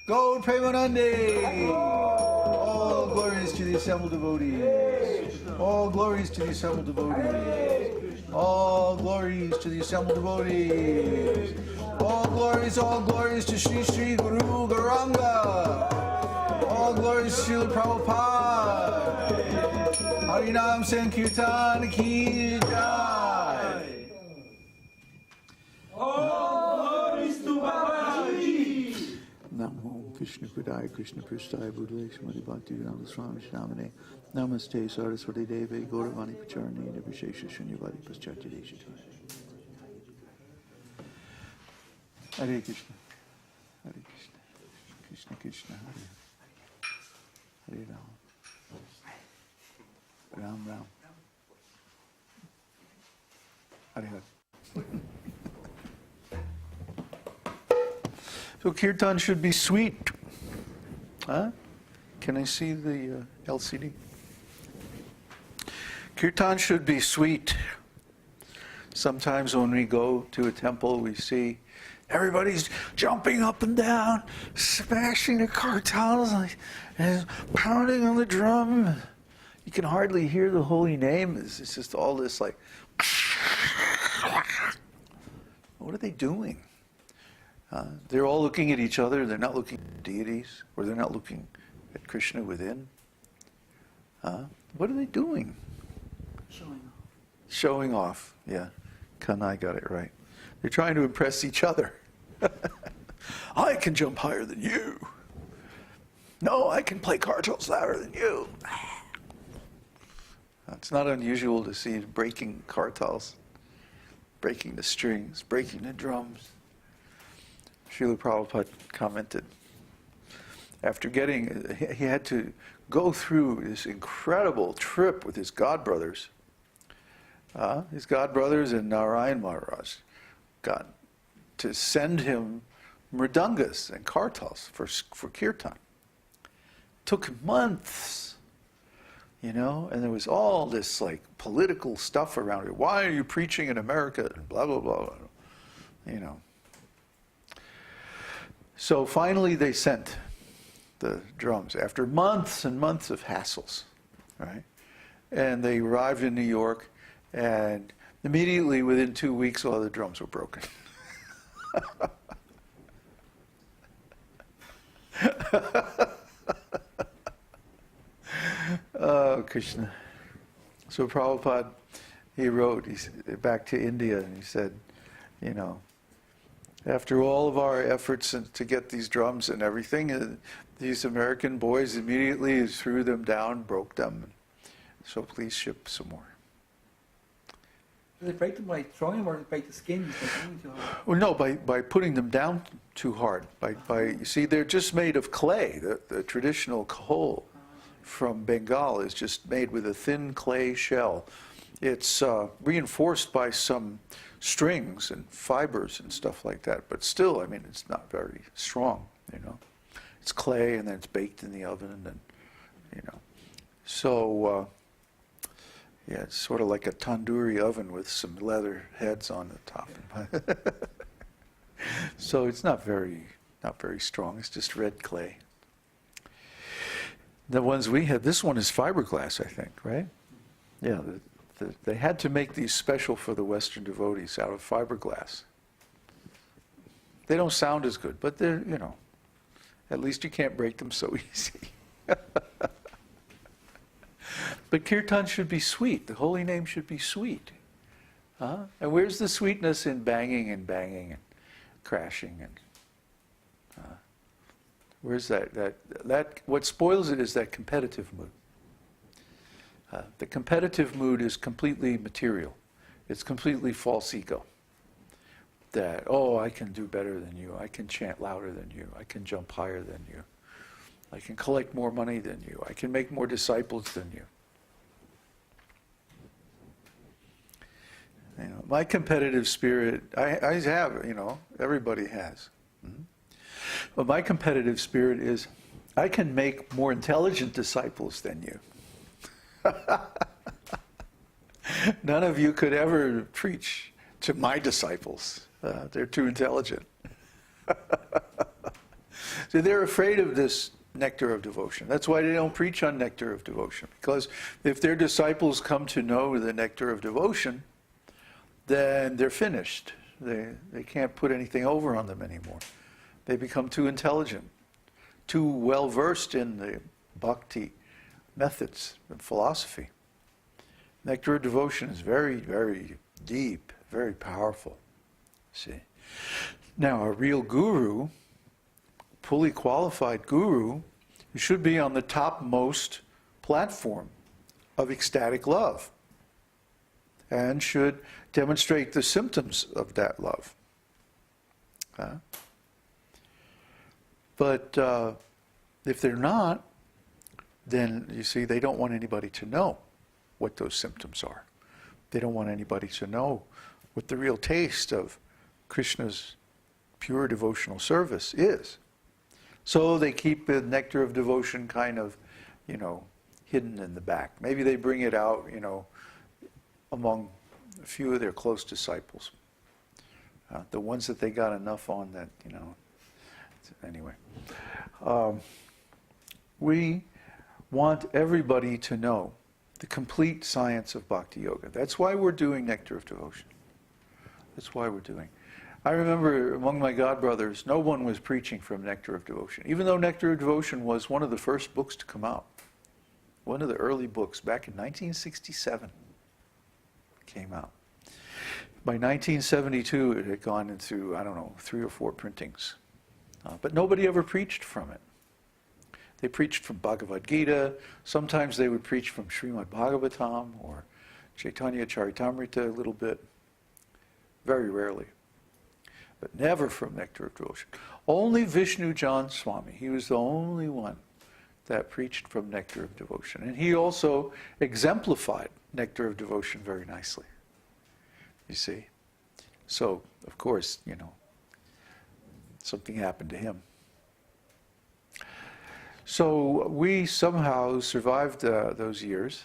Gaur Premanande. All glories to the assembled devotees. All glories to the assembled devotees. All glories to the assembled devotees. All glories to Sri Sri Guru Gauranga. All glories to Srila Prabhupada. Harinam Sankirtan Ki Jai. All glories to Babaji. Namo Krishna Pradaya Krishna Prasthaya Buddhaya Srimati Bhakti Vedānta Swami Shamane Namaste Saraswati Deve Gauravani Pacharani Nirvishesha Shunyavadi Paschatya Deshataya. Hare Krishna, Hare Krishna, Krishna Krishna, Hare Ram, Ram Ram, Hare Hare. So kīrtan should be sweet. Huh? Can I see the LCD? Kīrtan should be sweet. Sometimes when we go to a temple, we see everybody's jumping up and down, smashing the kartals, and pounding on the drum. You can hardly hear the holy name. It's just all this like, what are they doing? They're all looking at each other. They're not looking at deities, or they're not looking at Krishna within. What are they doing? Showing off. Showing off, yeah. Kanai got it right. They're trying to impress each other. I can jump higher than you. No, I can play kartals louder than you. It's not unusual to see breaking kartals, breaking the strings, breaking the drums. Srila Prabhupada commented, after he had to go through this incredible trip with his godbrothers. His godbrothers and Narayan Maharaj got to send him mridangas and kartals for kīrtan. Took months, and there was all this like political stuff around it. Why are you preaching in America? And blah, blah, blah, So finally they sent the drums after months and months of hassles, right? And they arrived in New York, and immediately within 2 weeks all the drums were broken. Oh, Krishna. So Prabhupada, he wrote back to India, and he said, after all of our efforts to get these drums and everything, these American boys immediately threw them down, broke them. So please ship some more. Do they break them by throwing them, or do they break the skins? Well, no, by putting them down too hard. You see, they're just made of clay. The traditional kahol from Bengal is just made with a thin clay shell. It's reinforced by some strings and fibers and stuff like that, but still, it's not very strong, It's clay, and then it's baked in the oven, and So, yeah, it's sort of like a tandoori oven with some leather heads on the top. So it's not very strong. It's just red clay. The ones we had, this one is fiberglass, I think, right? Yeah, they had to make these special for the Western devotees out of fiberglass. They don't sound as good, but they're, at least you can't break them so easy. But kīrtan should be sweet. The holy name should be sweet. And where's the sweetness in banging and crashing and where's that what spoils it is that competitive mood. The competitive mood is completely material. It's completely false ego. That, I can do better than you. I can chant louder than you. I can jump higher than you. I can collect more money than you. I can make more disciples than you. My competitive spirit, I have, everybody has. Mm-hmm. But my competitive spirit is, I can make more intelligent disciples than you. None of you could ever preach to my disciples. They're too intelligent. So they're afraid of this nectar of devotion. That's why they don't preach on nectar of devotion. Because if their disciples come to know the nectar of devotion, then they're finished. They can't put anything over on them anymore. They become too intelligent, too well versed in the bhakti methods and philosophy. Nectar of devotion is very, very deep, very powerful. See? Now, a real guru, fully qualified guru, should be on the topmost platform of ecstatic love and should demonstrate the symptoms of that love. But if they're not, then you see, they don't want anybody to know what those symptoms are. They don't want anybody to know what the real taste of Krishna's pure devotional service is. So they keep the nectar of devotion kind of, hidden in the back. Maybe they bring it out, among a few of their close disciples. The ones that they got enough on that, anyway. We want everybody to know the complete science of Bhakti Yoga. That's why we're doing Nectar of Devotion. That's why we're doing. I remember among my godbrothers, no one was preaching from Nectar of Devotion, even though Nectar of Devotion was one of the first books to come out. One of the early books, back in 1967, came out. By 1972, it had gone into, 3 or 4 printings. But nobody ever preached from it. They preached from Bhagavad-gītā. Sometimes they would preach from Śrīmad-Bhāgavatam or Caitanya-caritāmṛta a little bit. Very rarely. But never from Nectar of Devotion. Only Vishnu Jan Swami. He was the only one that preached from Nectar of Devotion. And he also exemplified Nectar of Devotion very nicely. You see? So, of course, something happened to him. So we somehow survived those years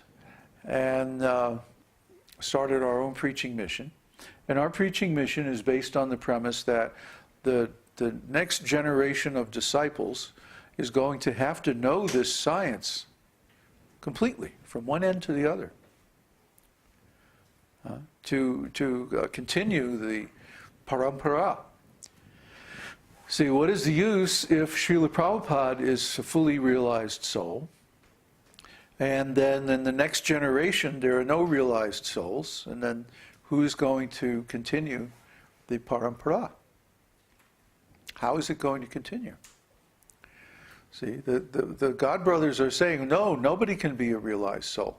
and started our own preaching mission. And our preaching mission is based on the premise that the next generation of disciples is going to have to know this science completely, from one end to the other, to continue the parampara. See, what is the use if Srila Prabhupada is a fully realized soul, and then in the next generation there are no realized souls, and then who's going to continue the parampara? How is it going to continue? See, the godbrothers are saying, no, nobody can be a realized soul.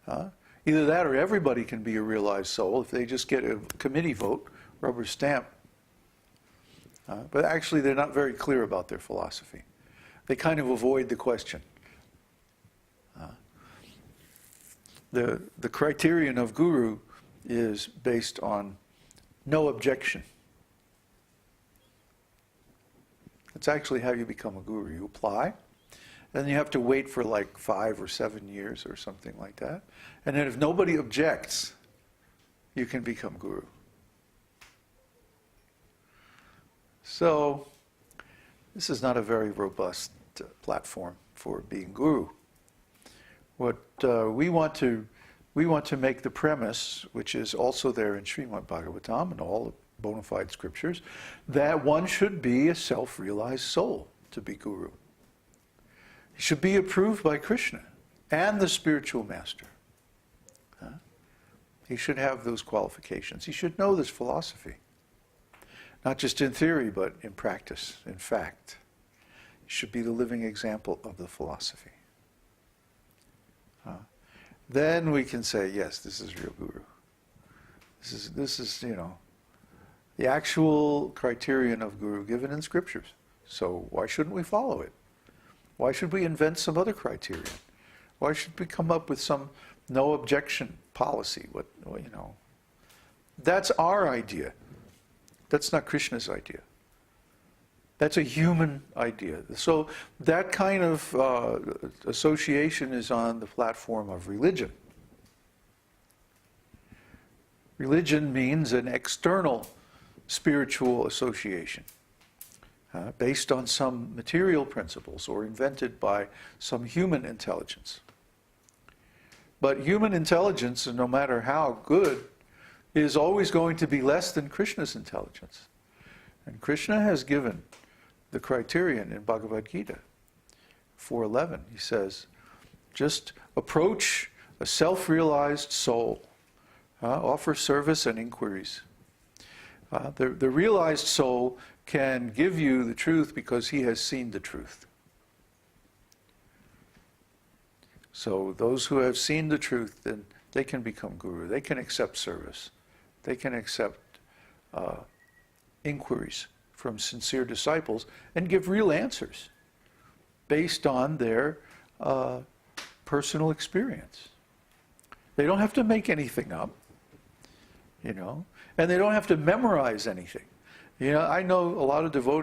Either that or everybody can be a realized soul if they just get a committee vote, rubber stamp. But actually they're not very clear about their philosophy. They kind of avoid the question. The criterion of guru is based on no objection. It's actually how you become a guru. You apply, and then you have to wait for like 5 or 7 years or something like that. And then if nobody objects, you can become guru. So, this is not a very robust platform for being guru. What we want to make the premise, which is also there in Śrīmad-Bhāgavatam and all the bona fide scriptures, that one should be a self-realized soul to be guru. He should be approved by Krishna and the spiritual master. He should have those qualifications. He should know this philosophy. Not just in theory, but in practice, in fact. He should be the living example of the philosophy. Then we can say, yes, this is real guru. This is the actual criterion of guru given in scriptures. So why shouldn't we follow it? Why should we invent some other criterion? Why should we come up with some no objection policy? That's our idea. That's not Krishna's idea. That's a human idea. So that kind of association is on the platform of religion. Religion means an external spiritual association. based on some material principles or invented by some human intelligence. But human intelligence, no matter how good, is always going to be less than Krishna's intelligence. And Krishna has given the criterion in Bhagavad-gītā 4:11. He says, just approach a self-realized soul, offer service and inquiries. The realized soul can give you the truth because he has seen the truth. So those who have seen the truth, then they can become guru. They can accept service. They can accept inquiries from sincere disciples and give real answers based on their personal experience. They don't have to make anything up, and they don't have to memorize anything. I know a lot of devotees